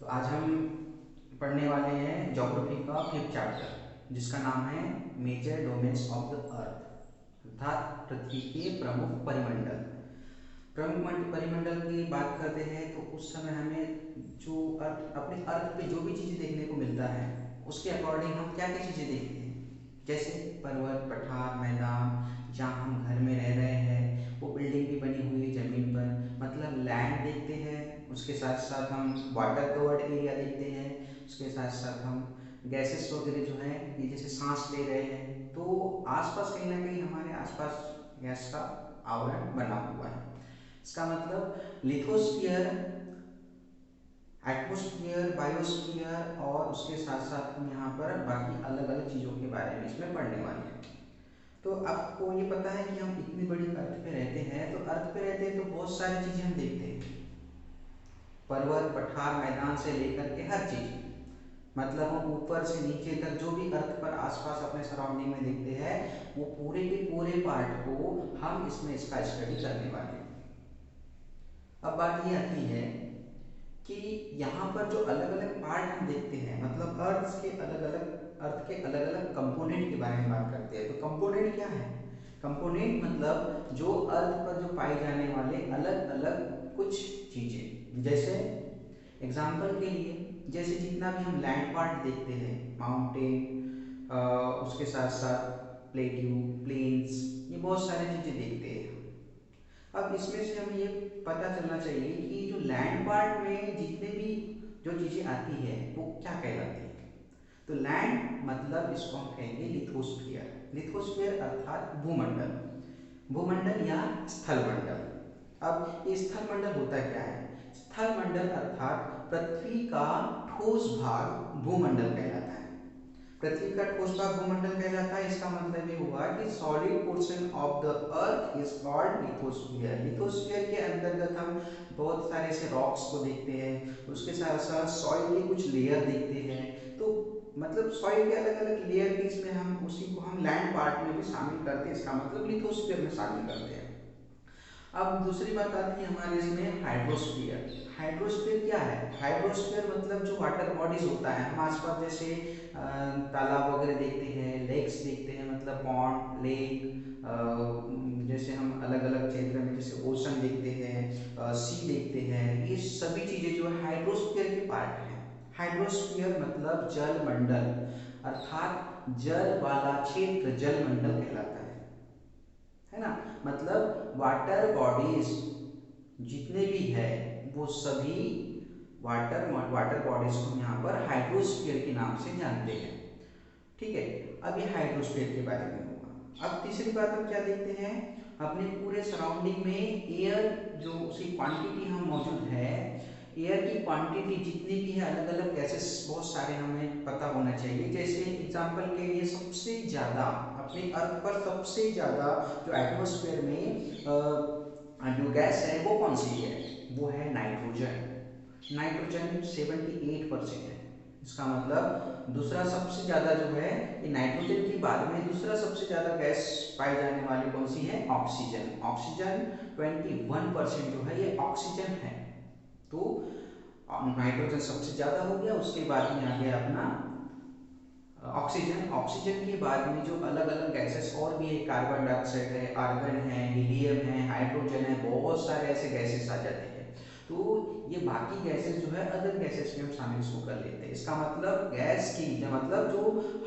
आज हम पढ़ने वाले हैं ज्योग्राफी का 5th चैप्टर, जिसका नाम है major domains of the earth, अर्थात पृथ्वी के प्रमुख परिमंडल। प्रमुख परिमंडल की बात करते हैं तो उस समय हमें जो अर्थ अपने अर्थ पे जो भी चीज़ें देखने को मिलता है उसके अकॉर्डिंग हम क्या क्या चीज़ें देखते हैं, जैसे पर्वत, पठार, मैदान, जहाँ हम घर में रह रहे हैं वो बिल्डिंग भी बनी हुई है ज़मीन पर, मतलब लैंड देखते हैं। उसके साथ साथ हम वाटर कवर्ड एरिया देखते हैं। उसके साथ साथ हम गैसेस वगैरह जो है, ये जैसे सांस ले रहे हैं तो आसपास कहीं ना कहीं हमारे आसपास गैस का आवरण बना हुआ है। इसका मतलब लिथोस्फीयर, एटमोस्फियर, बायोस्फीयर और उसके साथ साथ हम यहाँ पर बाकी अलग अलग चीज़ों के बारे में इसमें पढ़ने वाले हैं। तो आपको ये पता है कि हम इतनी बड़ी अर्थ पे रहते हैं, तो अर्थ पे रहते हैं तो बहुत सारी चीज़ें हम देखते हैं, पर्वत, पठार, मैदान से लेकर के हर चीज़, मतलब हम ऊपर से नीचे तक जो भी अर्थ पर आसपास अपने सराउंडिंग में देखते हैं वो पूरे के पूरे पार्ट को हम इसमें इसका स्टडी करने वाले हैं। अब बात ये आती है कि यहाँ पर जो अलग अलग पार्ट हम देखते हैं, मतलब अर्थ के अलग अलग कंपोनेंट के बारे में बात करते हैं। तो कंपोनेंट क्या है? कंपोनेंट मतलब जो अर्थ पर जो पाए जाने वाले अलग अलग कुछ चीज़ें, जैसे एग्जाम्पल के लिए जैसे जितना भी हम लैंड पार्ट देखते हैं, माउंटेन, उसके साथ साथ प्लेट्यू, प्लेन्स, ये बहुत सारी चीज़ें देखते हैं। अब इसमें से हमें ये पता चलना चाहिए कि जो लैंड पार्ट में जितने भी जो चीज़ें आती है वो क्या कहलाती है। तो लैंड मतलब इसको हम कहेंगे लिथोस्फीयर। लिथोस्फीयर अर्थात भूमंडल, भूमंडल या स्थलमंडल। अब ये स्थलमंडल होता क्या है? स्थलमंडल अर्थात पृथ्वी का ठोस भाग भूमंडल कहलाता है। पृथ्वी का ठोस भाग भूमंडल कहलाता है। इसका मतलब ये हुआ कि solid portion of the earth is called lithosphere. Lithosphere के अंतर्गत हम बहुत सारे ऐसे रॉक्स को देखते हैं, उसके साथ साथ सॉइल के कुछ लेयर देखते हैं। तो मतलब सॉइल के अलग अलग लेयर के इसमें हम उसी को हम लैंड पार्ट में भी शामिल करते हैं, इसका मतलब लिथोस्फीयर में शामिल करते हैं। अब दूसरी बात आती है हमारे इसमें हाइड्रोस्फीयर। हाइड्रोस्फीयर क्या है? हाइड्रोस्फीयर मतलब जो वाटर बॉडीज होता है, हम आसपास जैसे तालाब वगैरह देखते हैं, लेक्स देखते हैं, मतलब पॉन्ड, लेक, जैसे हम अलग अलग क्षेत्र में जैसे ओशन देखते हैं, सी देखते हैं, ये सभी चीज़ें जो है हाइड्रोस्फीयर के पार्ट हैं। हाइड्रोस्फीयर मतलब जल मंडल, अर्थात जल वाला क्षेत्र जल मंडल कहलाता है ना। मतलब वाटर बॉडीज जितने भी है वो सभी वाटर बॉडीज को हम यहाँ पर हाइड्रोस्फीयर के नाम से जानते हैं। ठीक है, अब ये हाइड्रोस्फीयर के बारे में हुआ। अब तीसरी बात हम क्या देखते हैं, अपने पूरे सराउंडिंग में एयर जो उसकी क्वांटिटी हम मौजूद है, एयर की क्वांटिटी जितनी भी है, अलग अलग गैसेस बहुत सारे हमें पता होना चाहिए। जैसे एग्जांपल के लिए सबसे ज़्यादा अपने अर्थ पर सबसे ज़्यादा जो एटमॉस्फेयर में जो गैस है वो कौन सी है? वो है नाइट्रोजन। नाइट्रोजन 78% है। इसका मतलब दूसरा सबसे ज़्यादा जो है ये नाइट्रोजन के बाद में दूसरा सबसे ज़्यादा गैस पाई जाने वाली कौन सी है? ऑक्सीजन। ऑक्सीजन 21% जो है ये ऑक्सीजन है। तो नाइट्रोजन सबसे ज़्यादा हो गया, उसके बाद में आ गया अपना ऑक्सीजन। ऑक्सीजन के बाद में जो अलग अलग गैसेस और भी है, कार्बन डाइऑक्साइड है, आर्गन है, हीलियम है, हाइड्रोजन है, बहुत सारे ऐसे गैसेस आ जाते हैं। तो ये बाकी गैसेस जो है अदर गैसेस में हम शामिल इसको कर लेते हैं। इसका मतलब गैस की मतलब जो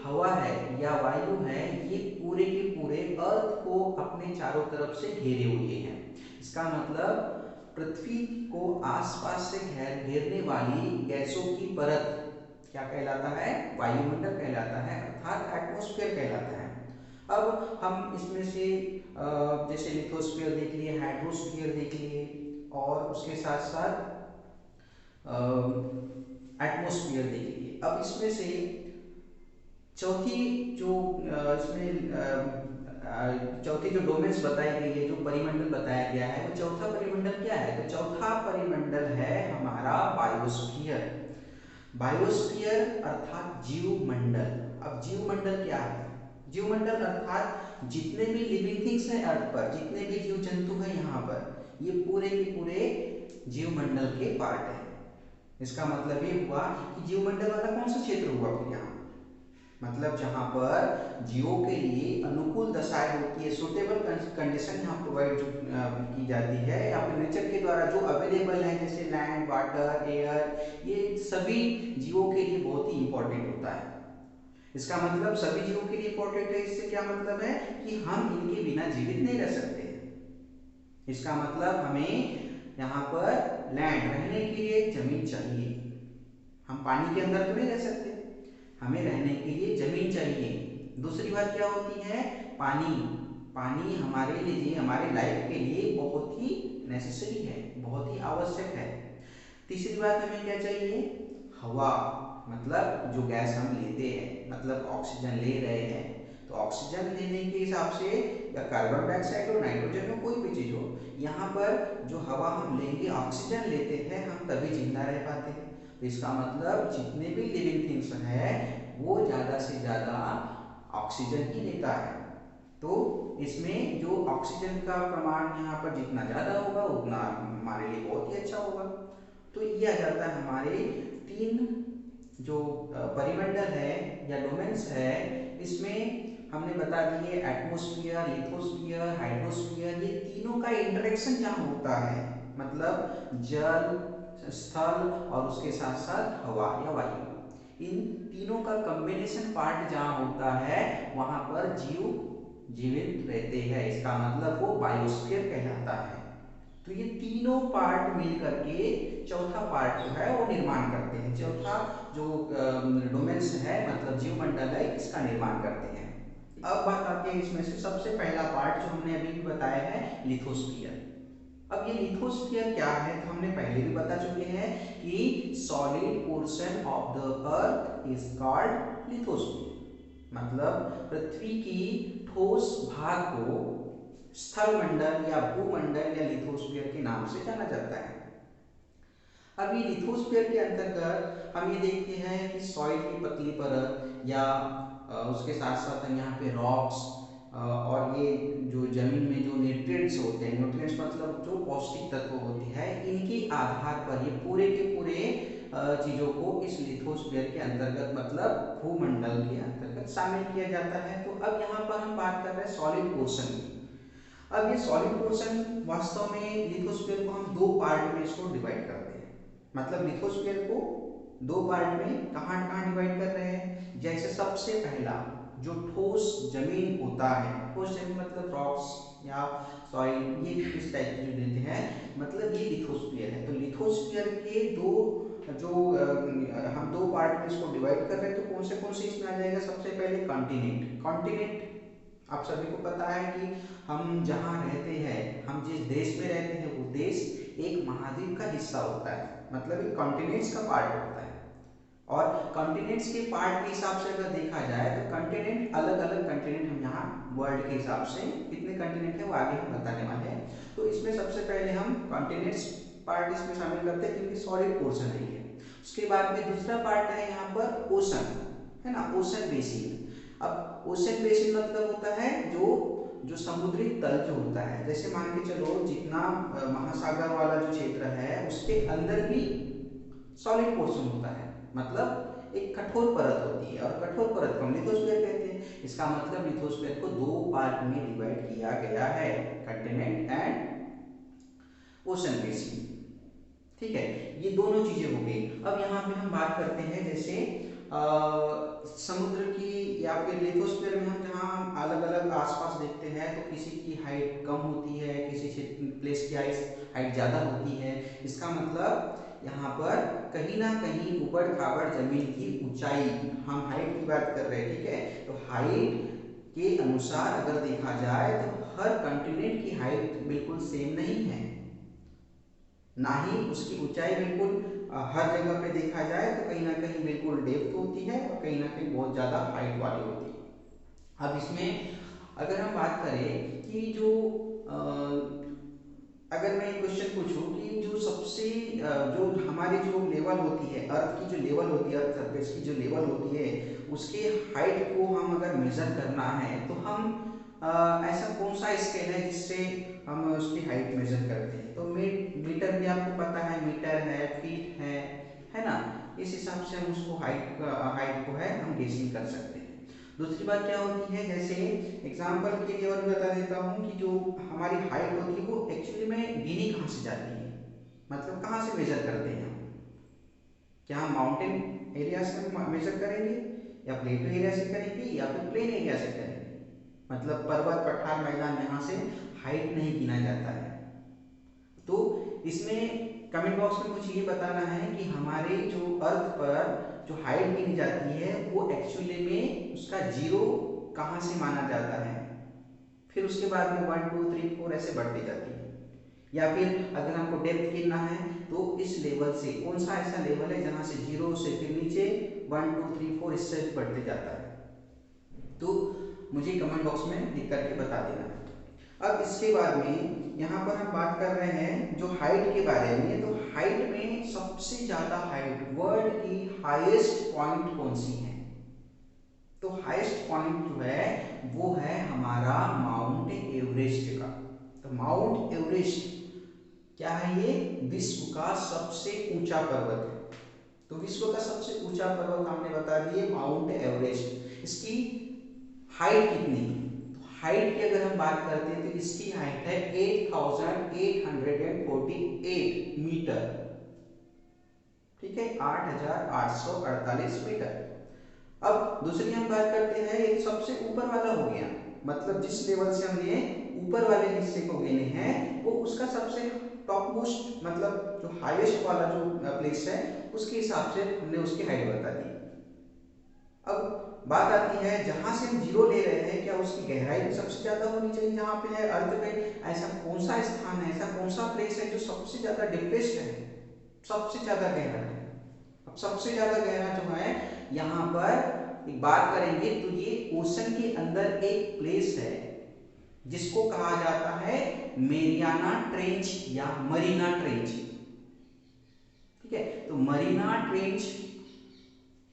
हवा है या वायु है, ये पूरे के पूरे अर्थ को अपने चारों तरफ से घेरे हुए हैं। इसका मतलब पृथ्वी को आसपास से घेरने वाली गैसों की परत क्या कहलाता है? वायुमंडल कहलाता है, अर्थात एटमॉस्फेयर कहलाता है। अब हम इसमें से जैसे लिथोस्फीयर देख लिए, हाइड्रोस्फीयर देख लिए, और उसके साथ साथ एटमॉस्फेयर देख लिए। अब इसमें से चौथी जो चौथी जो डोमेन्स बताई गई है, जो परिमंडल बताया गया है, वो चौथा परिमंडल क्या है? तो चौथा परिमंडल है हमारा बायोस्फीयर। बायोस्फीयर अर्थात जीवमंडल। अब जीवमंडल क्या है? जीवमंडल अर्थात जितने भी लिविंग थिंग्स हैं अर्थ पर, जितने भी जीव जंतु हैं यहाँ पर, ये पूरे के पूरे जीवमंडल के पार्ट हैं। इसका मतलब ये हुआ कि जीवमंडल वाला कौन सा क्षेत्र हुआ फिर यहाँ, मतलब जहां पर जीवों के लिए अनुकूल दशाएं होती है, सुटेबल कंडीशन यहाँ प्रोवाइड की जाती है या फिर नेचर के द्वारा जो अवेलेबल है, जैसे लैंड, वाटर, एयर, ये सभी जीवों के लिए बहुत ही इंपॉर्टेंट होता है। इसका मतलब सभी जीवों के लिए इंपॉर्टेंट है, इससे क्या मतलब है कि हम इनके बिना जीवित नहीं रह सकते। इसका मतलब हमें यहाँ पर लैंड, रहने के लिए जमीन चाहिए, हम पानी के अंदर तो नहीं रह सकते, हमें रहने के लिए जमीन चाहिए। दूसरी बात क्या होती है, पानी। पानी हमारे लिए, हमारे लाइफ के लिए बहुत ही नेसेसरी है, बहुत ही आवश्यक है। तीसरी बात हमें क्या चाहिए, हवा, मतलब जो गैस हम लेते हैं, मतलब ऑक्सीजन ले रहे हैं, तो ऑक्सीजन लेने के हिसाब से या कार्बन डाइऑक्साइड हो, नाइट्रोजन हो, कोई भी चीज हो, यहाँ पर जो हवा हम लेंगे, ऑक्सीजन लेते हैं, हम तभी जिंदा रह पाते हैं। तो इसका मतलब जितने भी लिविंग थिंग्स हैं वो ज़्यादा से ज़्यादा ऑक्सीजन ही लेता है। तो इसमें जो ऑक्सीजन का प्रमाण यहाँ पर जितना ज़्यादा होगा उतना हमारे लिए बहुत ही अच्छा होगा। तो ये आ जाता है हमारे तीन जो परिमंडल है या डोमेन्स है, इसमें हमने बता दिए एटमॉस्फेयर, लिथोस्फीयर, हाइड्रोस्फीयर, ये तीनों का इंटरेक्शन जहाँ होता है, मतलब जल, स्थल और उसके साथ साथ हवा या वायु, इन तीनों का कॉम्बिनेशन पार्ट जहाँ होता है वहां पर जीव जीवित रहते हैं। इसका मतलब वो बायोस्फीयर कहलाता है। तो ये तीनों पार्ट मिल करके चौथा पार्ट जो है वो निर्माण करते हैं, चौथा जो डोमेन्स है मतलब जीवमंडल है, इसका निर्माण करते हैं। अब बात आती है इसमें से सबसे पहला पार्ट जो हमने अभी भी बताया है, लिथोस्फीयर। अब ये लिथोस्फीयर क्या है, तो हमने पहले भी बता चुके हैं कि solid portion of the earth is called lithosphere, मतलब पृथ्वी की ठोस भाग को स्थल मंडल या भूमंडल या लिथोस्फीयर के नाम से जाना जाता है। अब ये लिथोस्फीयर के अंतर्गत हम ये देखते हैं कि सॉइल की पतली परत या उसके साथ साथ हम यहाँ पे रॉक्स और ये जो जमीन में जो न्यूट्रिएंट्स होते हैं, न्यूट्रिएंट्स मतलब जो पौष्टिक तत्व होते हैं, इनके आधार पर ये पूरे के पूरे चीजों को इस लिथोस्फीयर के अंतर्गत मतलब भूमंडल के अंतर्गत शामिल किया जाता है। तो अब यहाँ पर हम बात कर रहे हैं सॉलिड पोर्शन की। अब ये सॉलिड पोर्शन वास्तव में लिथोस्फीयर को हम दो पार्ट में इसको डिवाइड करते हैं, मतलब लिथोस्फीयर को दो पार्ट में कहाँ कहाँ डिवाइड कर रहे हैं। जैसे सबसे पहला जो ठोस जमीन होता है, ठोस जमीन मतलब रॉक्स या सॉइल, ये इस टाइप की जो देते हैं, मतलब ये लिथोस्फीयर है। तो लिथोस्फीयर के दो जो हम दो पार्ट में इसको डिवाइड कर रहे हैं, तो कौन से इसमें आ जाएगा, सबसे पहले कॉन्टिनेंट। कॉन्टिनेंट आप सभी को पता है कि हम जहाँ रहते हैं, हम जिस देश में रहते हैं वो देश एक महाद्वीप का हिस्सा होता है, मतलब एक कॉन्टिनेंट्स का पार्ट होता है। और कॉन्टिनेंट्स के पार्ट के हिसाब से अगर देखा जाए तो कॉन्टिनेंट, अलग अलग कॉन्टिनेंट हम यहाँ वर्ल्ड के हिसाब से कितने कॉन्टिनेंट है वो आगे हम बताने वाले हैं। तो इसमें सबसे पहले हम कॉन्टिनेंट्स पार्ट इसमें शामिल करते हैं क्योंकि सॉलिड पोर्शन है ये। उसके बाद में दूसरा पार्ट है यहाँ पर ओशन, है ना, ओशन बेसिन। अब ओशन बेसिन मतलब होता है जो जो समुद्री तल जो होता है, जैसे मान के चलो जितना महासागर वाला जो क्षेत्र है उसके अंदर भी सॉलिड पोर्शन होता है, मतलब एक कठोर परत होती है, और कठोर परत को हम लिथोस्फीयर कहते हैं। इसका मतलब लिथोस्फीयर को दो पार्ट में डिवाइड किया गया है, कंटिनेंट एंड ओशन बेसिन। ठीक है, ये दोनों चीजें हो गई। अब यहाँ पे हम बात करते हैं जैसे समुद्र की या फिर लिथोस्फीयर में हम जहाँ अलग अलग आसपास देखते हैं तो किसी की हाइट कम होती है, किसी प्लेस की हाइट ज़्यादा होती है। इसका मतलब यहाँ पर कहीं ना कहीं ऊबड़ खाबड़ जमीन की ऊंचाई, हम हाइट की बात कर रहे हैं, ठीक है, तो हाइट के अनुसार अगर देखा जाए तो हर कंटिनेंट की हाइट बिल्कुल सेम नहीं है, ना ही उसकी ऊंचाई बिल्कुल हर जगह पे देखा जाए तो कहीं ना कहीं बिल्कुल डेप्थ होती है और कहीं ना कहीं बहुत ज़्यादा हाइट वाली होती है। अब इसमें अगर हम बात करें कि जो अगर मैं क्वेश्चन पूछूं कि जो सबसे जो हमारी जो लेवल होती है, अर्थ की जो लेवल होती है, अर्थ सरफेस की जो लेवल होती है, उसके हाइट को हम अगर मेजर करना है तो हम ऐसा कौन सा स्केल है जिससे हम उसकी हाइट मेजर करते हैं। तो मीटर भी आपको पता है, मीटर है, फीट है इस हिसाब से हम उसको हाइट को है हम गेसिंग कर सकते हैं। दूसरी बात क्या होती है, जैसे एग्जांपल के लिए और बता देता हूँ कि जो हमारी हाइट होती है वो एक्चुअली में गिनी कहाँ से जाती है, मतलब कहाँ से मेजर करते हैं हम? क्या हम माउंटेन एरिया से मेजर करेंगे या प्लेटो एरिया से करेंगे या फिर प्लेन एरिया से करेंगे? मतलब पर्वत पठार मैदान यहाँ से हाइट नहीं गिना जाता है। तो इसमें कमेंट बॉक्स में मुझे ये बताना है कि हमारे जो अर्थ पर जो हाइट गिनी जाती है वो एक्चुअली में उसका जीरो कहाँ से माना जाता है, फिर उसके बाद में 1 2 3 4 ऐसे बढ़ती जाती है। या फिर अगर हमको डेप्थ गिनना है तो इस लेवल से कौन सा ऐसा लेवल है जहां से जीरो से फिर नीचे 1 2 3 4 इससे बढ़ते जाता है, तो मुझे कमेंट बॉक्स में लिख करके बता देना है। अब इसके बाद में यहाँ पर हम बात कर रहे हैं जो हाइट के बारे में, तो हाइट में सबसे ज्यादा हाइट, वर्ल्ड की हाईएस्ट पॉइंट कौन सी है? तो हाईएस्ट पॉइंट जो है वो है हमारा माउंट एवरेस्ट का। तो माउंट एवरेस्ट क्या है? ये विश्व का सबसे ऊंचा पर्वत है। तो विश्व का सबसे ऊंचा पर्वत हमने बता दिए माउंट एवरेस्ट। इसकी हाइट कितनी है? तो हाइट की अगर हम बात करते हैं तो इसकी हाइट है 8848 मीटर। ठीक है, 8848 मीटर। अब दूसरी हम बात करते हैं, ये सबसे ऊपर वाला हो गया, मतलब जिस लेवल से हमने ऊपर वाले हिस्से को गिने हैं वो उसका सबसे टॉप मोस्ट, मतलब जो हाईएस्ट वाला जो प्लेस है उसके हिसाब से हमने उसकी हाइट बता दी। अब बात आती है जहां से हम जीरो ले रहे हैं, क्या उसकी गहराई भी सबसे ज्यादा होनी चाहिए जहां पे है अर्थ पे? ऐसा कौन सा स्थान है, ऐसा कौन सा प्लेस है जो सबसे ज्यादा डीपेस्ट है, सबसे ज्यादा गहरा है? अब सबसे ज्यादा गहरा जो है यहाँ पर एक बात करेंगे तो ये ओशन के अंदर एक प्लेस है जिसको कहा जाता है मेरियाना ट्रेंच या मरीना ट्रेंच। ठीक है, तो मरीना ट्रेंच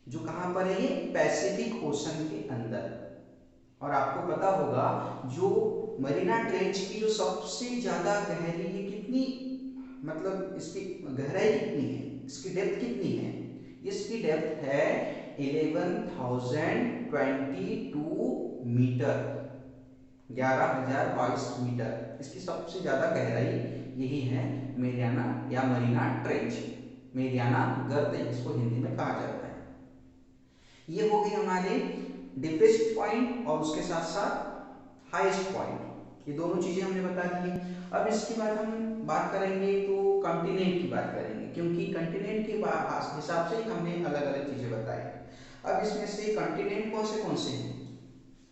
जो कहां पर है? ये पैसिफिक ओशन के अंदर। और आपको पता होगा जो मरीना ट्रेंच की जो सबसे ज्यादा गहरी, ये कितनी, मतलब इसकी गहराई कितनी है, इसकी डेप्थ कितनी है? इसकी डेप्थ है 11,022 मीटर, 11,022 मीटर। इसकी सबसे ज्यादा गहराई यही है, मेरियाना या मरीना ट्रेंच, मेरियाना गर्त जिसको हिंदी में कहा जाता है। ये हो गई हमारे डीपेस्ट पॉइंट और उसके साथ साथ हाईएस्ट पॉइंट, ये दोनों चीजें हमने बता दी है। अब इसके बाद हम बात करेंगे तो कॉन्टिनेंट की बात करेंगे, क्योंकि कॉन्टिनेंट के हिसाब से हमने अलग अलग चीजें बताई। अब इसमें से कॉन्टिनेंट कौन से हैं?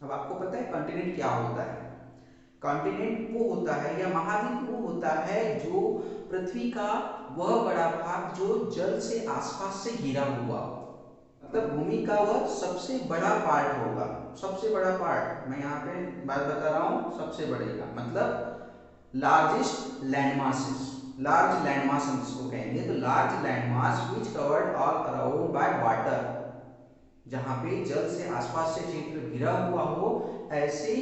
अब आपको पता है कॉन्टिनेंट क्या होता है? कॉन्टिनेंट वो होता है या महाद्वीप वो होता है जो पृथ्वी का वह बड़ा भाग जो जल से आसपास से घिरा हुआ, मतलब भूमि का वह सबसे बड़ा पार्ट होगा। सबसे बड़ा पार्ट, मैं यहाँ पे बात बता रहा हूँ सबसे बड़े का मतलब largest land masses, large land mass हम जिसको कहेंगे, तो large land mass which covered all around by water, जहां पे जल से आसपास से क्षेत्र घिरा हुआ हो, ऐसे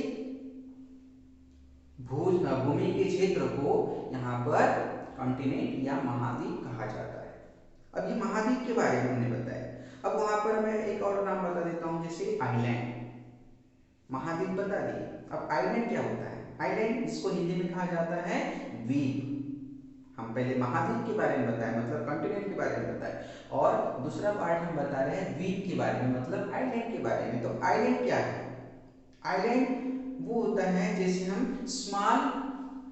भूमि के क्षेत्र को यहाँ पर कॉन्टिनेंट या महाद्वीप कहा जाता है। अब ये महाद्वीप के बारे में हमने बताया। अब वहां पर मैं एक और नाम बता देता हूं, जैसे आइलैंड। महाद्वीप बता दिए, अब आइलैंड क्या होता है? आइलैंड जिसको हिंदी में कहा जाता है द्वीप। हम पहले महाद्वीप के बारे में बताए, मतलब कॉन्टिनेंट के बारे में बताए, और दूसरा पार्ट हम बता रहे हैं द्वीप के बारे में, मतलब आइलैंड के बारे में। तो आइलैंड क्या है? आइलैंड वो होता है जैसे हम small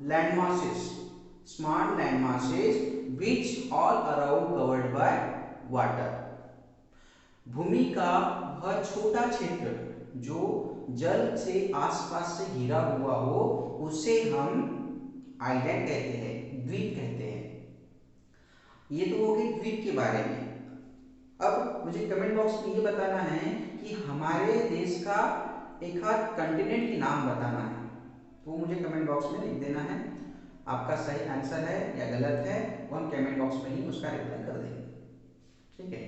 land masses, small land masses which all around covered by water, भूमि का वह छोटा क्षेत्र जो जल से आसपास से घिरा हुआ हो, उसे हम आइलैंड कहते हैं, द्वीप कहते हैं। ये तो हो गई द्वीप के बारे में। अब मुझे कमेंट बॉक्स में ये बताना है कि हमारे देश का एक आध कंटिनेंट के नाम बताना है, तो मुझे कमेंट बॉक्स में लिख देना है। आपका सही आंसर है या गलत है वो हम कमेंट बॉक्स में ही उसका रिप्लाई कर देंगे। ठीक है,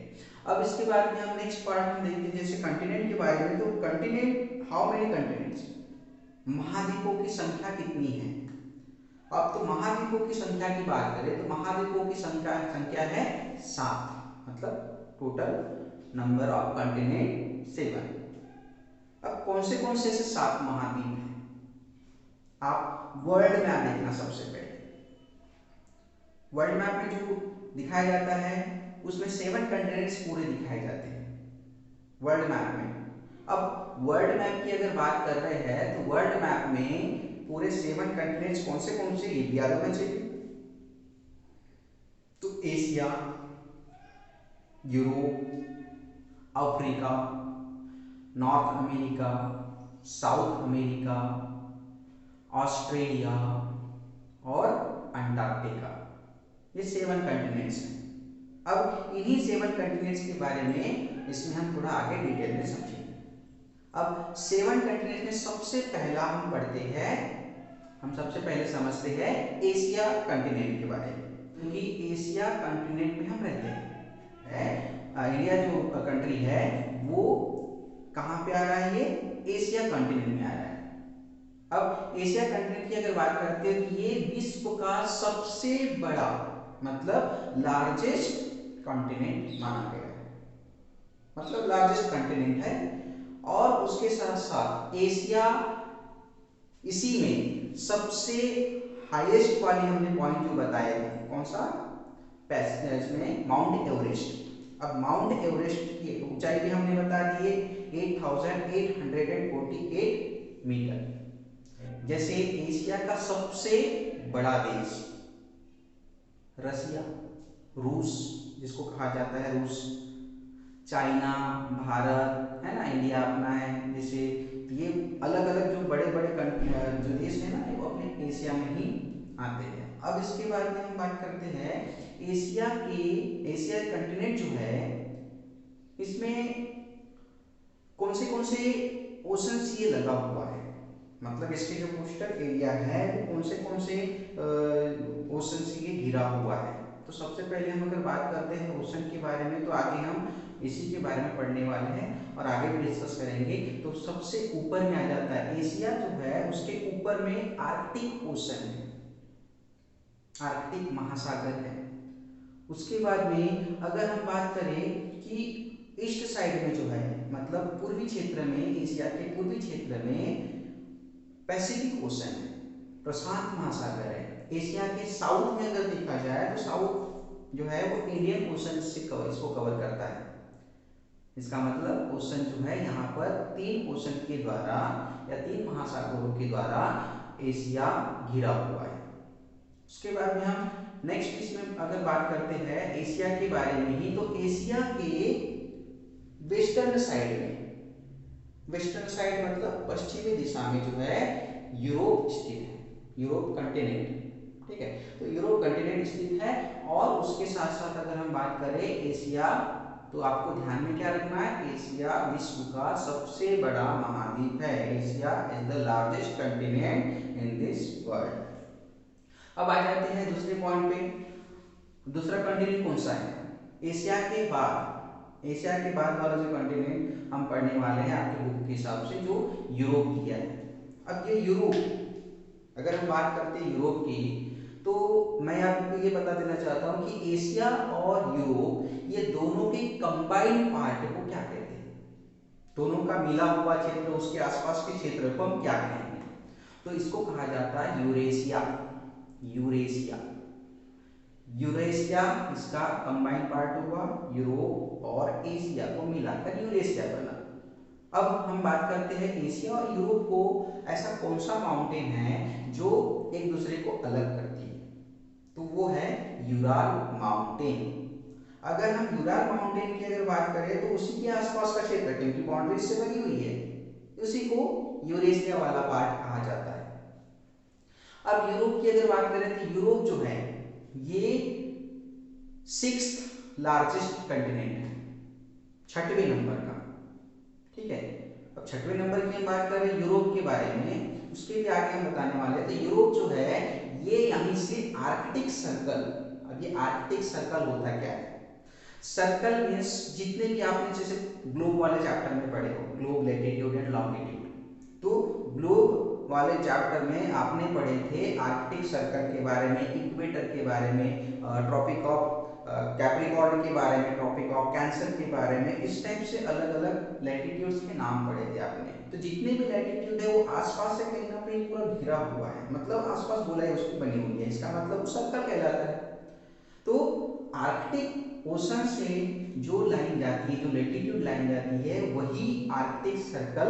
अब इसके बाद में हम नेक्स्ट पार्ट में देखते हैं जैसे कंटिनेंट के बारे में। तो कंटिनेंट, हाउ मेनी कंटिनेंट्स, महाद्वीपों की संख्या कितनी है? अब तो महाद्वीपों की संख्या की बात करें तो महाद्वीपों की संख्या है 7, मतलब टोटल नंबर ऑफ कॉन्टिनेंट 7। अब कौन से ऐसे 7 महाद्वीप हैं, आप वर्ल्ड मैप देखना। सबसे पहले वर्ल्ड मैप में जो दिखाया जाता है उसमें 7 कंटिनेंट्स पूरे दिखाए जाते हैं वर्ल्ड मैप में। अब वर्ल्ड मैप की अगर बात कर रहे हैं तो वर्ल्ड मैप में पूरे 7 कंटिनेंट्स कौन से ये भी याद होना चाहिए। तो Asia, Europe, Africa, north America, south America, Australia और अंटार्कटिका, ये 7 कंटिनेंट्स हैं। अब इन्हीं 7 कंटिनेंट्स के बारे में इसमें हम थोड़ा आगे डिटेल में समझेंगे। अब 7 कंटिनेंट्स में सबसे पहला हम पढ़ते हैं, हम सबसे पहले समझते हैं एशिया कंटिनेंट के बारे में, क्योंकि एशिया कंटिनेंट में हम रहते हैं। इंडिया जो कंट्री है वो कहाँ पे आ रहा है, ये एशिया कंटिनेंट में आ रहा है। अब एशिया कंटिनेंट की अगर बात करते हैं तो ये विश्व का सबसे बड़ा मतलब लार्जेस्ट कॉन्टिनेंट माना गया है, मतलब लार्जेस्ट कॉन्टिनेंट है। और उसके साथ साथ एशिया इसी में सबसे हाईएस्ट वाली हमने पॉइंट जो बताया है, कौन सा, इसमें माउंट एवरेस्ट। अब माउंट एवरेस्ट की ऊंचाई भी हमने बता दी है 8848 मीटर। जैसे एशिया का सबसे बड़ा देश रसिया, रूस जिसको कहा जाता है रूस, चाइना, भारत है ना, इंडिया अपना है, जैसे ये अलग अलग जो बड़े बड़े जो देश है ना वो अपने एशिया में ही आते हैं। अब इसके बाद में हम बात करते हैं एशिया कंटिनेंट जो है इसमें कौन से ओशंस ये लगा हुआ है, मतलब इसके जो कोस्टल एरिया है वो कौन से ओशन से ये घिरा हुआ है। तो सबसे पहले हम अगर बात करते हैं ओशन के बारे में तो आगे हम इसी के बारे में पढ़ने वाले हैं और आगे भी डिस्कस करेंगे। तो सबसे ऊपर में आ जाता है एशिया जो है, उसके ऊपर में आर्कटिक ओशन है, आर्कटिक महासागर है। उसके बाद में अगर हम बात करें कि ईस्ट साइड में जो है मतलब पूर्वी क्षेत्र में, एशिया के पूर्वी क्षेत्र में पैसिफिक ओशन है, प्रशांत महासागर है। एशिया के साउथ में अगर देखा जाए तो साउथ जो है वो इंडियन ओशन से इसको कवर करता है। इसका मतलब ओशन जो है यहाँ पर 3 ओशन के द्वारा या 3 महासागरों के द्वारा एशिया घिरा हुआ है। उसके बाद में हम नेक्स्ट इसमें अगर बात करते हैं एशिया के बारे में ही, तो एशिया के वेस्टर्न साइड में, वेस्टर्न साइड मतलब पश्चिमी दिशा में जो है यूरोप स्थित है, यूरोप कंटिनेंट, ठीक है। तो यूरोप कंटिनेंट स्थित है। और उसके साथ साथ अगर हम बात करें एशिया, तो आपको ध्यान में क्या रखना है, एशिया विश्व का सबसे बड़ा महाद्वीप है। Asia is the largest continent in this world. अब आ जाते हैं दूसरे पॉइंट पे। दूसरा कंटिनेंट कौन सा है एशिया के बाद, एशिया के बाद वाला जो कंटिनेंट हम पढ़ने वाले हैं आपके बुक के हिसाब से, जो यूरोप किया है। अब ये यूरोप, अगर हम बात करते हैं यूरोप की, तो मैं आपको ये बता देना चाहता हूँ कि एशिया और यूरोप ये दोनों के कंबाइंड पार्ट को क्या कहते हैं, दोनों का मिला हुआ क्षेत्र, उसके आसपास के क्षेत्र को हम क्या कहेंगे, तो इसको कहा जाता है यूरेशिया। यूरेशिया, यूरेशिया इसका कंबाइंड पार्ट हुआ, यूरोप और एशिया को मिलाकर यूरेशिया बना। अब हम बात करते हैं एशिया और यूरोप को ऐसा कौन सा माउंटेन है जो एक दूसरे को अलग करती है, तो वो है यूराल माउंटेन। अगर हम यूराल माउंटेन की अगर बात करें तो उसी के आसपास का क्षेत्र, क्योंकि बाउंड्री से बनी हुई है, उसी को यूरेशिया वाला पार्ट कहा जाता है। अब यूरोप की अगर बात करें तो यूरोप जो है ये 6th लार्जेस्ट कंटिनेंट है, 6वें नंबर का, ठीक है। अब 6वें नंबर की हम बात करें यूरोप के बारे में, उसके भी आगे हम बताने वाले हैं। तो यूरोप जो है ये यहीं से आर्कटिक सर्कल, अब ये आर्कटिक सर्कल होता क्या है, सर्कल मीन्स जितने भी आपने जैसे ग्लोब वाले चैप्टर में पढ़े हो, ग्लोब, लैटिट्यूड एंड लॉन्गिट्यूड, तो ग्लोब वाले चैप्टर में आपने पढ़े थे आर्कटिक सर्कल के बारे में, इक्वेटर के बारे में, ट्रॉपिक ऑफ कैप्रिकॉर्न के बारे में, ट्रॉपिक ऑफ कैंसर के बारे में, इस टाइप से अलग अलग लैटिट्यूड्स के नाम पढ़े थे आपने। तो जितने भी लैटिट्यूड है वो आसपास से कहीं ना कहीं पूरा घिरा हुआ है, मतलब आसपास गोलाई उसकी बनी हुई है, इसका मतलब सर्कल कहलाता है। तो आर्कटिक ओशन से जो लाइन जाती है, जो लेटीट्यूड लाइन जाती है, वही आर्कटिक सर्कल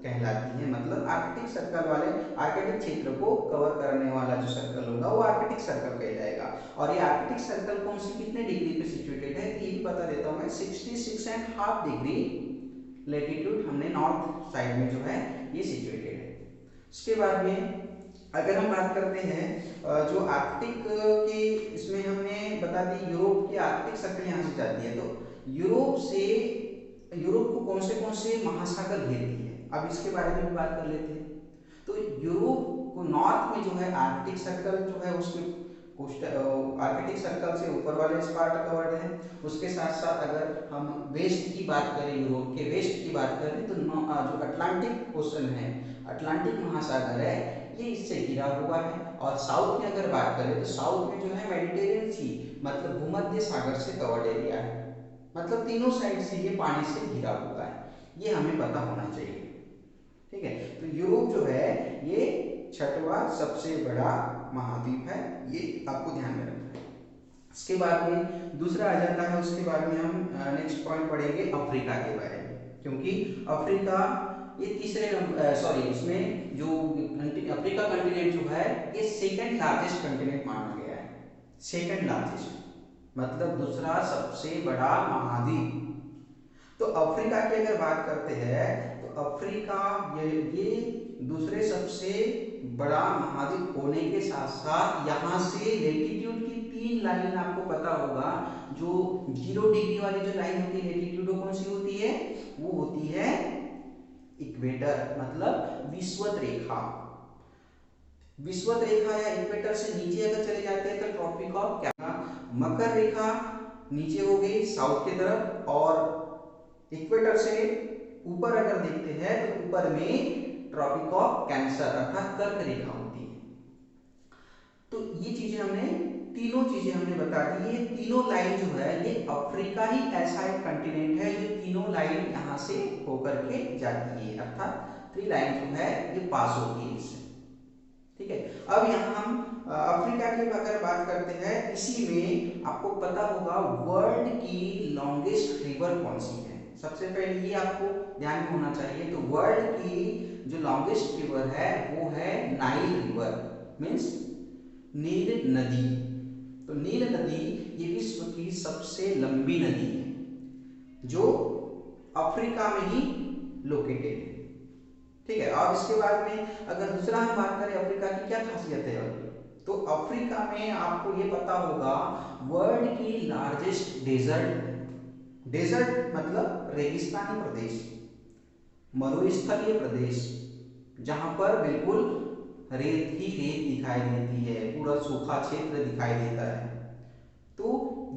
कहलाती है। मतलब आर्कटिक सर्कल वाले आर्कटिक क्षेत्र को कवर करने वाला जो सर्कल होगा वो आर्कटिक सर्कल कहलाएगा। और ये आर्कटिक सर्कल कौन सी कितने डिग्री पे सिचुएटेड है, ये भी बता देता हूँ मैं। 66.5 डिग्री लेटीट्यूड हमने नॉर्थ साइड में जो है ये सिचुएटेड है। उसके बाद में अगर हम बात करते हैं जो आर्कटिक की, इसमें हमने बता दी यूरोप की आर्कटिक सर्कल यहाँ से जाती है। तो यूरोप को कौन से महासागर घेरती है, अब इसके बारे में भी बात कर लेते हैं। तो यूरोप को नॉर्थ में जो है आर्कटिक सर्कल जो है उसके आर्कटिक सर्कल से ऊपर वाले पार्ट कवर्ड है। उसके साथ साथ अगर हम वेस्ट की बात करें, यूरोप के वेस्ट की बात करें, तो जो अटलांटिक ओशन है, अटलांटिक महासागर है, ये इससे घिरा हुआ है। और साउथ में अगर बात करें तो साउथ में जो है मेडिटेरियन सी, मतलब भूमध्य सागर से कवर्ड एरिया है। मतलब तीनों साइड से ये पानी से घिरा हुआ है, ये हमें पता होना चाहिए। ठीक है, तो यूरोप जो है ये छठवां सबसे बड़ा महाद्वीप है, ये आपको ध्यान में रखना है। इसके बाद में दूसरा आ जाता है, उसके बाद में हम नेक्स्ट पॉइंट पढ़ेंगे अफ्रीका के बारे में, क्योंकि अफ्रीका ये तीसरे सॉरी इसमें जो अफ्रीका कंटिनेंट जो है ये सेकंड लार्जेस्ट कंटिनेंट माना गया है। सेकंड लार्जेस्ट मतलब दूसरा सबसे बड़ा महाद्वीप। तो अफ्रीका की अगर बात करते हैं तो अफ्रीका ये दूसरे सबसे बड़ा महाद्वीप होने के साथ साथ यहाँ से लेटीट्यूड की 3 लाइन आपको पता होगा, जो 0 डिग्री वाली जो लाइन होती है लेटीट्यूड, कौन सी होती है, वो होती है इक्वेटर, मतलब विषुवत रेखा। विषुवत रेखा या इक्वेटर से नीचे अगर चले जाते हैं तो ट्रॉपिक ऑफ कैप्रिकॉर्न, मकर रेखा नीचे हो गई साउथ की तरफ, और इक्वेटर से ऊपर अगर देखते हैं तो ऊपर में ट्रॉपिक ऑफ कैंसर अर्थात कर्क रेखा होती है। तो ये चीजें हमने, तीनों चीजें हमने बता दी। ये तीनों लाइन जो है ये अफ्रीका ही ऐसा एक कंटिनेंट है जो तीनों लाइन यहाँ से होकर के जाती है, अर्थात 3 लाइन जो है ये पास होती है इससे। ठीक है, अब यहाँ हम अफ्रीका की अगर बात करते हैं, इसी में आपको पता होगा वर्ल्ड की लॉन्गेस्ट रिवर कौन सी है। सबसे पहले ये आपको ध्यान में होना चाहिए। तो वर्ल्ड की जो लॉन्गेस्ट रिवर है वो है नाइल रिवर, मीन्स नील नदी। तो नील नदी ये विश्व की सबसे लंबी नदी है जो अफ्रीका में ही लोकेटेड है। ठीक है, अब इसके बाद में अगर दूसरा हम बात करें अफ्रीका की क्या खासियत है, तो अफ्रीका में आपको ये पता होगा वर्ल्ड की लार्जेस्ट डेजर्ट, डेजर्ट मतलब रेगिस्तानी प्रदेश, मरुस्थलीय प्रदेश, जहां पर बिल्कुल रेत ही रेत दिखाई देती है, पूरा सूखा क्षेत्र दिखाई देता है। तो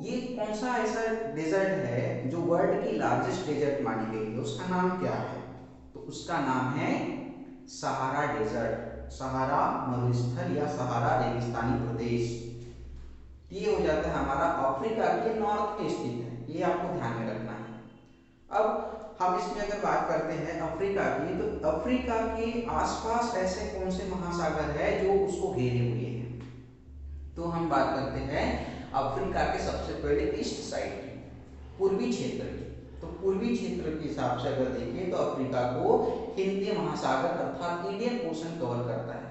ये कौन सा ऐसा डेजर्ट है जो वर्ल्ड की लार्जेस्ट डेजर्ट मानी गई है, उसका नाम क्या है, तो उसका नाम है सहारा डेजर्ट, सहारा मरुस्थल या सहारा रेगिस्तानी प्रदेश। ये हो जाता है हमारा अफ्रीका के नॉर्थ में स्थित है, ये आपको ध्यान में रखना है। अब हम इसमें अगर बात करते हैं अफ्रीका की, तो अफ्रीका के आसपास ऐसे कौन से महासागर है जो उसको घेरे हुए हैं, तो हम बात करते हैं अफ्रीका के सबसे पहले ईस्ट साइड की, पूर्वी क्षेत्र की। तो पूर्वी क्षेत्र के हिसाब से अगर देखें तो अफ्रीका को हिंद महासागर अर्थात इंडियन ओशन कवर करता है।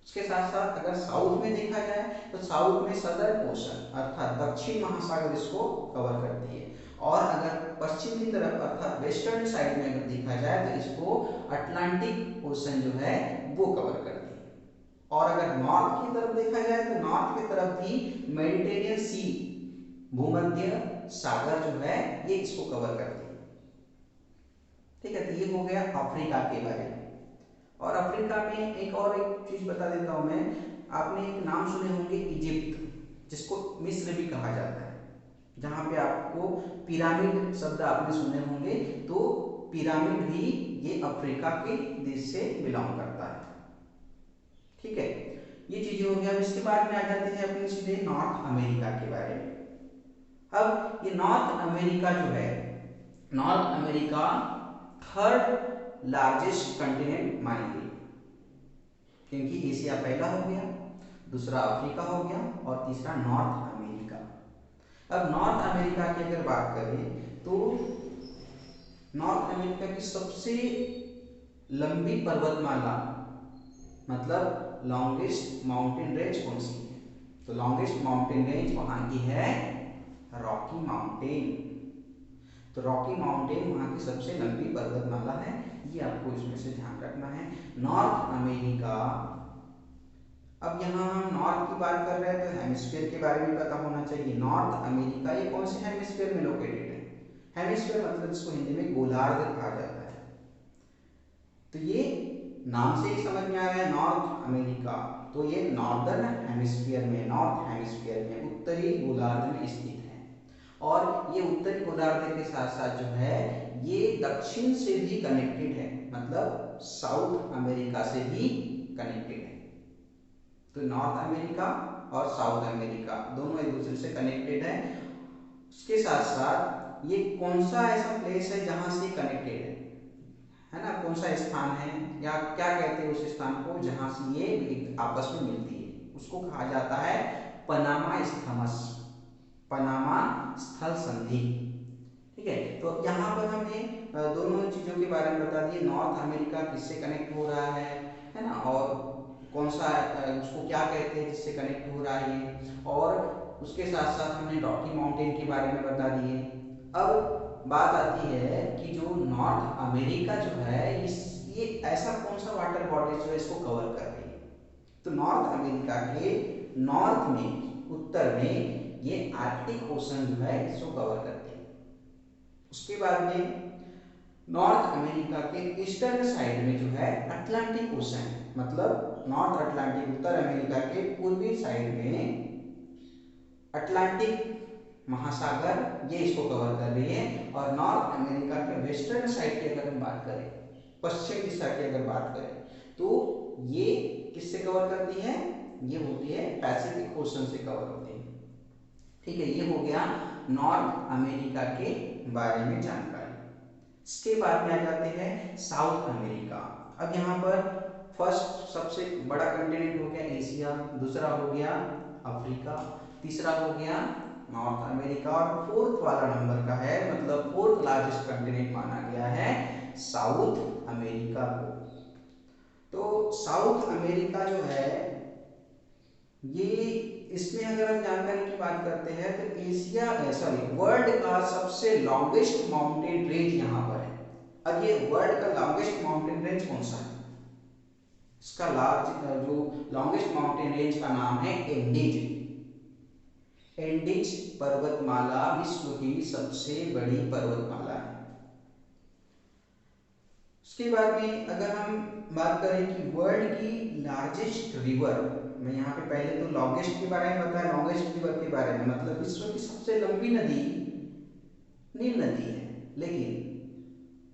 उसके साथ साथ अगर साउथ में देखा जाए तो साउथ में सदर्न ओशन अर्थात दक्षिण महासागर इसको कवर करती है, और अगर पश्चिम की तरफ अर्थात वेस्टर्न साइड में अगर देखा जाए तो इसको अटलांटिक ओशन जो है वो कवर करती है। और अगर नॉर्थ की तरफ देखा जाए तो नॉर्थ की तरफ भी मेडिटेरियन सी, भूमध्य सागर जो है ये इसको कवर करती है। ठीक है, तो ये हो गया अफ्रीका के बारे में। और अफ्रीका में एक और एक चीज बता देता हूं मैं, आपने एक नाम सुने होंगे इजिप्ट, जिसको मिस्र भी कहा जाता है, जहां पे आपको पिरामिड शब्द आपने सुने होंगे, तो पिरामिड भी ये अफ्रीका के देश से बिलोंग करता है। ठीक है, ये चीजें हो गया। अब इसके बाद में आ जाते हैं अपने सीधे नॉर्थ अमेरिका के बारे में। अब ये नॉर्थ अमेरिका जो है, north America third largest continent मानी गई, क्योंकि एशिया पहला हो गया, दूसरा अफ्रीका हो गया और तीसरा नॉर्थ अमेरिका। अब नॉर्थ अमेरिका की अगर बात करें तो नॉर्थ अमेरिका की सबसे लंबी पर्वतमाला, मतलब लॉन्गेस्ट माउंटेन रेंज कौन सी है? तो लॉन्गेस्ट माउंटेन रेंज वहां की है रॉकी माउंटेन। तो रॉकी माउंटेन वहां की सबसे लंबी पर्वतमाला है, ये आपको इसमें से ध्यान रखना है। नॉर्थ अमेरिका, अब यहाँ हम नॉर्थ की बात कर रहे हैं तो हेमिस्फीयर के बारे में पता होना चाहिए। नॉर्थ अमेरिका ये कौन से हेमिस्फीयर में लोकेटेड है? हेमिस्फीयर मतलब इसको हिंदी में गोलार्ध कहा जाता है। तो ये नाम से ही समझ में आ रहा है नॉर्थ अमेरिका, तो ये नॉर्दर्न हेमिस्फीयर में, नॉर्थ हेमिस्फीयर में, उत्तरी गोलार्ध में स्थित है। और ये उत्तरी गोलार्ध के साथ साथ जो है ये दक्षिण से भी कनेक्टेड है, मतलब साउथ अमेरिका से भी कनेक्टेड है। तो नॉर्थ अमेरिका और साउथ अमेरिका दोनों एक दूसरे से कनेक्टेड है। उसके साथ साथ ये कौन सा ऐसा प्लेस है जहां से कनेक्टेड है ना, कौन सा स्थान है या क्या कहते हैं उस स्थान को जहां से ये आपस में मिलती है, उसको कहा जाता है पनामा स्थमस, पनामा स्थल संधि। ठीक है, तो यहाँ पर हमने दोनों चीजों के बारे में बता दिए, नॉर्थ अमेरिका किससे कनेक्ट हो रहा है ना, और कौन सा उसको क्या कहते हैं जिससे कनेक्ट हो रहा है ये, और उसके साथ साथ हमने रॉकी माउंटेन के बारे में बता दिए। अब बात आती है कि जो नॉर्थ अमेरिका जो है ये ऐसा कौन सा वाटर बॉडी जो है इसको कवर कर रही है? तो नॉर्थ अमेरिका के नॉर्थ में, उत्तर में ये आर्कटिक ओशन जो है इसको कवर करती है। उसके बाद में नॉर्थ अमेरिका के ईस्टर्न साइड में जो है अटलांटिक ओशन, मतलब नॉर्थ अटलांटिक, उत्तर अमेरिका के पूर्वी साइड में अटलांटिक महासागर ये इसको कवर कर रही है। और नॉर्थ अमेरिका के वेस्टर्न साइड की अगर हम बात करें, पश्चिम दिशा की अगर बात करें, तो ये किससे कवर करती है? ये होती है पैसिफिक ओशन से कवर होती है। ठीक है, ये हो गया नॉर्थ अमेरिका के बारे में जानकारी। इसके बाद में आ जाते हैं साउथ अमेरिका। अब यहाँ पर फर्स्ट सबसे बड़ा कंटिनेंट हो गया एशिया, दूसरा हो गया अफ्रीका, तीसरा हो गया नॉर्थ अमेरिका, और फोर्थ वाला नंबर का है, मतलब फोर्थ लार्जेस्ट कंटिनेंट माना गया है साउथ अमेरिका को। तो साउथ अमेरिका जो है ये, इसमें अगर हम जानकारी की बात करते हैं तो एशिया, सॉरी, वर्ल्ड का सबसे लॉन्गेस्ट माउंटेन रेंज यहाँ पर है। अब ये वर्ल्ड का लॉन्गेस्ट माउंटेन रेंज कौन सा है? इसका जो लॉन्गेस्ट माउंटेन रेंज का नाम है एंडीज। एंडीज पर्वतमाला विश्व की सबसे बड़ी पर्वतमाला है। उसके बाद में अगर हम बात करें कि वर्ल्ड की लार्जेस्ट रिवर, मैं यहाँ पे पहले तो लॉन्गेस्ट के बारे में बताया, लॉन्गेस्ट रिवर के बारे में, मतलब विश्व की सबसे लंबी नदी नील नदी है, लेकिन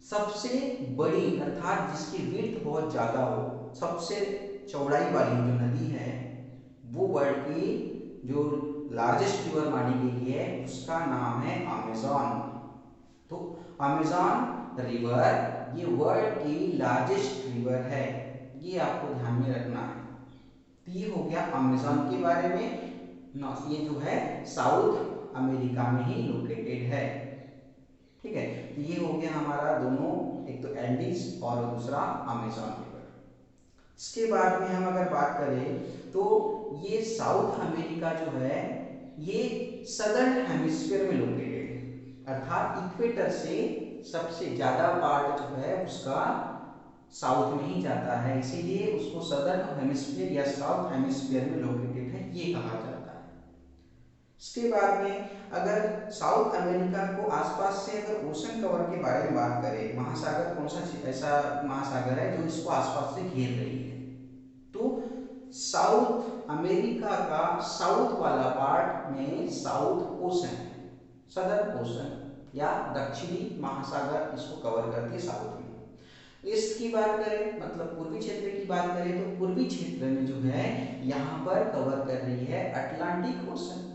सबसे बड़ी अर्थात जिसकी विड्थ बहुत ज्यादा हो, सबसे चौड़ाई वाली जो नदी है वो वर्ल्ड की जो लार्जेस्ट रिवर मानी गई है उसका नाम है अमेज़न। तो अमेज़न रिवर ये वर्ल्ड की लार्जेस्ट रिवर है, ये आपको ध्यान में रखना है। तो ये हो गया अमेज़न के बारे में, ये जो है साउथ अमेरिका में ही लोकेटेड है। ठीक है, तो ये हो गया हमारा दोनों, एक तो एंडीज और दूसरा अमेज़न रिवर। इसके बाद में हम अगर बात करें तो ये साउथ अमेरिका जो है ये सदर्न हेमिस्फीयर में लोकेटेड है, अर्थात इक्वेटर से सबसे ज्यादा पार्ट जो है उसका साउथ में ही जाता है, इसीलिए उसको सदर्न हेमिस्फीयर या साउथ हेमिस्फीयर में लोकेटेड है ये कहा जाता है। इसके बाद में अगर साउथ अमेरिका को आसपास से अगर ओशन कवर के बारे में बात करें, महासागर कौन सा ऐसा महासागर है जो इसको आसपास से घेर रही है, तो साउथ अमेरिका का साउथ वाला पार्ट में साउथ ओशन, सदर्न ओशन या दक्षिणी महासागर इसको कवर करती है साउथ में। ईस्ट की बात करें, मतलब पूर्वी क्षेत्र की बात करें, तो पूर्वी क्षेत्र में जो है यहाँ पर कवर कर रही है अटलांटिक ओशन।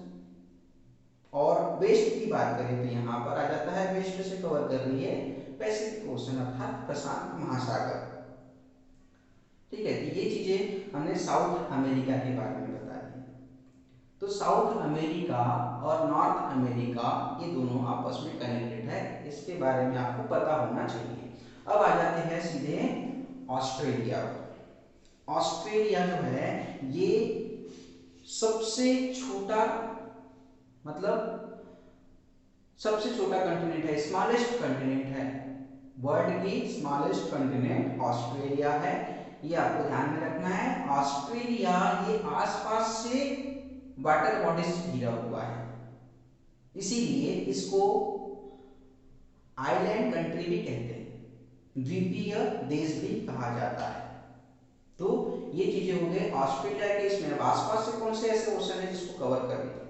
और वेस्ट की बात करें तो यहाँ पर आ जाता है, वेस्ट से कवर कर रही है पैसिफिक ओशन अर्थात प्रशांत महासागर। ठीक है, तो ये चीजें हमने साउथ अमेरिका के बारे में बता दी। तो साउथ अमेरिका और नॉर्थ अमेरिका ये दोनों आपस में कनेक्टेड है, इसके बारे में आपको पता होना चाहिए। अब आ जाते हैं सीधे ऑस्ट्रेलिया। ऑस्ट्रेलिया जो है ये सबसे छोटा, मतलब सबसे छोटा कंटिनेंट है, स्मॉलेस्ट कंटिनेंट है। वर्ल्ड की स्मॉलेस्ट कंटिनेंट ऑस्ट्रेलिया है, ये आपको ध्यान में रखना है। ऑस्ट्रेलिया ये आसपास से वाटर बॉडीज से घिरा हुआ है, इसीलिए इसको आइलैंड कंट्री भी कहते हैं, द्वीपीय देश भी कहा जाता है। तो ये चीजें हो गई ऑस्ट्रेलिया के। इसमें आसपास से कौन से ऐसे ओशन है जिसको कवर कर रही है,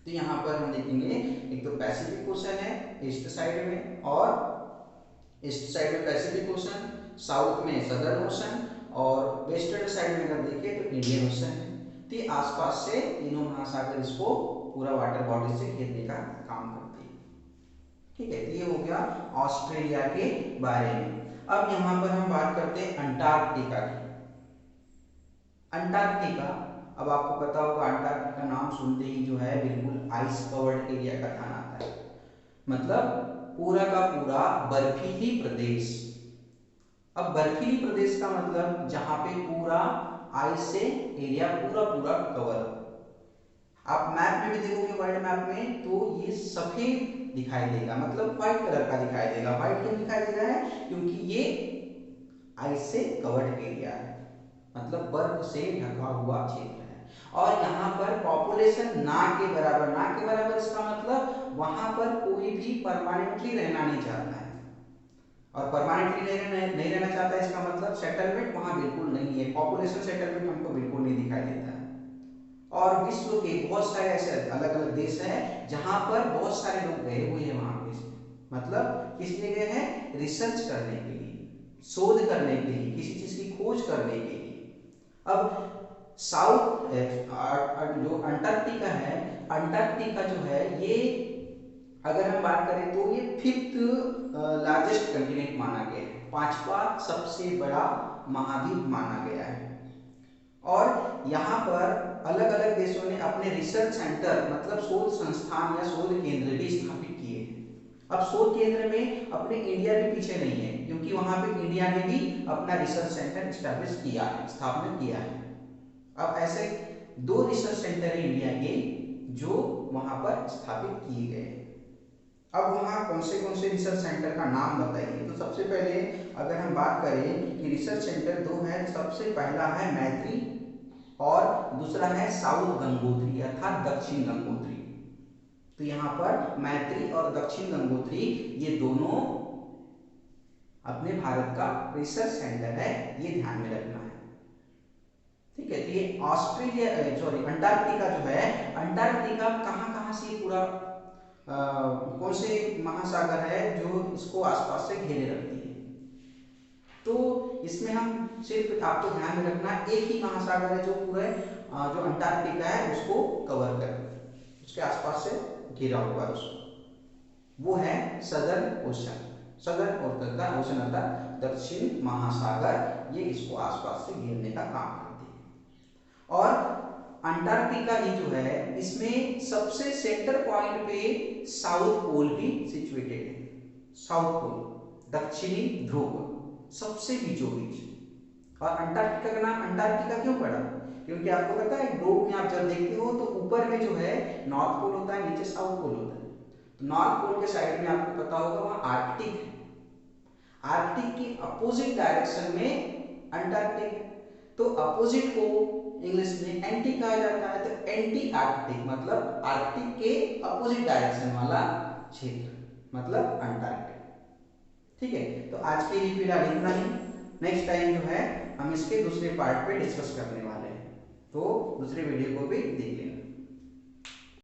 तो यहाँ पर हम देखेंगे एक तो पैसिफिक ओशन है ईस्ट साइड में, और ईस्ट साइड में पैसिफिक ओशन, साउथ में सदर्न ओशन, और वेस्टर्न साइड में अगर देखें तो इंडियन ओशन है। तो ये आसपास से तीनों महासागर इसको पूरा वाटर बॉडी से घेरने का काम करती है। ठीक है, तो ये हो गया ऑस्ट्रेलिया के बारे में। अब यहाँ पर हम बात करते हैं अंटार्कटिका की। अंटार्कटिका, अब आपको पता होगा अंटार्कटिका नाम सुनते ही जो है बिल्कुल आइस कवर्ड एरिया का ध्यान आता है, मतलब पूरा का पूरा बर्फीली प्रदेश। अब बर्फीली प्रदेश का मतलब जहां पे पूरा आइस से एरिया पूरा पूरा कवर हो। आप मैप में भी देखोगे वर्ल्ड मैप में तो ये सफेद दिखाई देगा, मतलब व्हाइट कलर का दिखाई देगा। व्हाइट क्यों दिखाई दे रहा है, क्योंकि ये आइस से कवर्ड एरिया है, मतलब बर्फ से ढका हुआ क्षेत्र है। और यहाँ पर पॉपुलेशन ना के बराबर, ना के बराबर इसका मतलब वहां पर कोई भी परमानेंटली रहना नहीं चाहता है। और परमानेंटली नहीं रहना चाहता है इसका मतलब सेटलमेंट वहां बिल्कुल नहीं है, पॉपुलेशन सेटलमेंट हमको बिल्कुल नहीं दिखाई देता है। और विश्व के बहुत सारे ऐसे अलग अलग देश हैं जहां पर बहुत सारे लोग गए हुए हैं वहां पे, मतलब किस लिए गए हैं, रिसर्च करने के लिए, शोध करने के लिए, किसी चीज की खोज करने के लिए। अब साउथ जो अंटार्कटिका है, अंटार्कटिका जो है ये अगर हम बात करें तो ये 5th लार्जेस्ट कंटिनेंट माना गया है, 5वां सबसे बड़ा महाद्वीप माना गया है। और यहाँ पर अलग अलग देशों ने अपने रिसर्च सेंटर, मतलब शोध संस्थान या शोध केंद्र भी स्थापित किए हैं। अब शोध केंद्र में अपने इंडिया भी पीछे नहीं है, क्योंकि वहां पे इंडिया ने भी अपना रिसर्च सेंटर स्टैब्लिश किया है, स्थापना किया है। अब ऐसे 2 रिसर्च सेंटर है इंडिया के जो वहां पर स्थापित किए गए हैं। अब वहाँ कौन से रिसर्च सेंटर का नाम बताइए। तो सबसे पहले अगर हम बात करें कि रिसर्च सेंटर 2 है, तो सबसे पहला है मैत्री और दूसरा है साउथ गंगोत्री अर्थात दक्षिण गंगोत्री। तो यहाँ पर मैत्री और दक्षिण गंगोत्री ये दोनों अपने भारत का रिसर्च सेंटर है, ये ध्यान में रखना है। ठीक है, तो ये अंटार्कटिका जो है, अंटार्कटिका कहाँ से पूरा कौन से महासागर है जो इसको आसपास से घेरे रखती है। तो इसमें हम सिर्फ आपको ध्यान में रखना एक ही महासागर है जो पूरे जो अंटार्कटिका है उसको कवर कर, उसके आसपास से घिरा हुआ है उसको, वो है सदर्न ओशन। सदर्न ओशन अर्थात दक्षिण महासागर, ये इसको आसपास से घेरने का काम करती है। और अंटार्कटिका ये जो है इसमें सबसे सेंटर पॉइंट पे साउथ पोल भी सिचुएटेड है। साउथ पोल दक्षिणी ध्रुव सबसे बीचों बीच। और अंटार्कटिका का नाम अंटार्कटिका क्यों पड़ा, क्योंकि आपको पता है ग्लोब में आप जब देखते हो तो ऊपर में जो है नॉर्थ पोल होता है, नीचे साउथ पोल होता है। तो नॉर्थ पोल के साइड में आपको पता होगा वहां आर्कटिक है, आर्कटिक के अपोजिट डायरेक्शन में अंटार्कटिक है। तो अपोजिट को इंग्लिश में एंटी कहा जाता है, तो एंटी आर्कटिक मतलब आर्कटिक के अपोजिट डायरेक्शन वाला क्षेत्र, मतलब अंटार्कटिक। ठीक है, तो आज के लिए फिलहाल इतना ही। नेक्स्ट टाइम जो है हम इसके दूसरे पार्ट पे डिस्कस करने वाले हैं, तो दूसरे वीडियो को भी देख लेना।